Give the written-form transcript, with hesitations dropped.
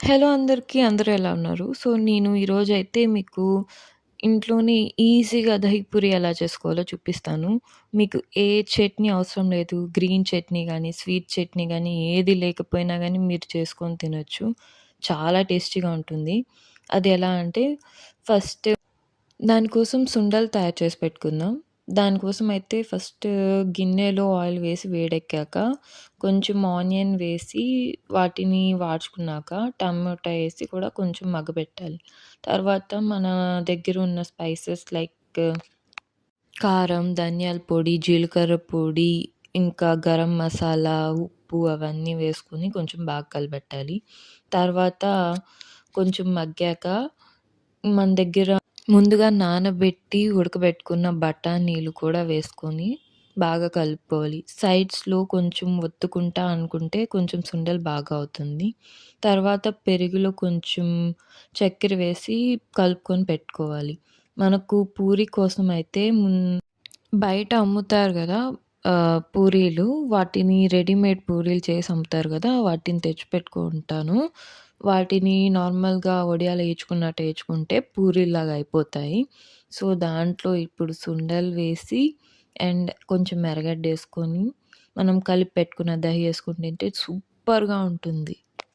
Hello అందరికీ. అందరూ ఎలా ఉన్నారు? నేను ఈరోజైతే మీకు ఇంట్లోనే ఈజీగా దహి పూరి ఎలా చేసుకోవాలో చూపిస్తాను. మీకు ఏ చట్నీ అవసరం లేదు. గ్రీన్ చట్నీ గానీ, స్వీట్ చట్నీ గానీ, ఏది లేకపోయినా గానీ మీరు చేసుకొని తినొచ్చు. చాలా టేస్టీగా ఉంటుంది. అది ఎలా అంటే ఫస్ట్ దానికోసం సుండలు తయారు చేసి పెట్టుకుందాం. దానికోసం అయితే ఫస్ట్ గిన్నెలో ఆయిల్ వేసి వేడెక్కాక, కొంచెం ఆనియన్ వేసి వాటిని వాడ్చుకున్నాక, టమాటా ఏసి కూడా కొంచెం మగ్గబెట్టాలి. తర్వాత మన దగ్గర ఉన్న స్పైసెస్ లైక్ కారం, ధనియాల పొడి, జీలకర్ర పొడి, ఇంకా గరం మసాలా, ఉప్పు అవన్నీ వేసుకొని కొంచెం బాగా కలబెట్టాలి. తర్వాత కొంచెం మగ్గాక మన దగ్గర ముందుగా నానబెట్టి ఉడకబెట్టుకున్న బఠానీలు కూడా వేసుకొని బాగా కలుపుకోవాలి. సైడ్స్‌లో కొంచెం ఒత్తుకుంటా అనుకుంటే కొంచెం సుండలు బాగా అవుతుంది. తర్వాత పెరుగులో కొంచెం చక్కెర వేసి కలుపుకొని పెట్టుకోవాలి. మనకు పూరి కోసం అయితే బయట అమ్ముతారు గదా! పూరీలు. వాటిని రెడీమేడ్ పూరీలు చేసి అమ్ముతారు గదా! వాటిని తెచ్చిపెట్టుకుంటాను. వాటిని నార్మల్‌గా వడియాలు ఏయించుకున్నట్టు ఏయించుకుంటే పూరీల్లాగా అయిపోతాయి. దాంట్లో ఇప్పుడు సుండలు వేసి అండ్ కొంచెం ఎర్రగడ్డేసుకొని, మనం కలిపి పెట్టుకున్న దహి ఏసుకొని తింటే సూపర్‌గా ఉంటుంది.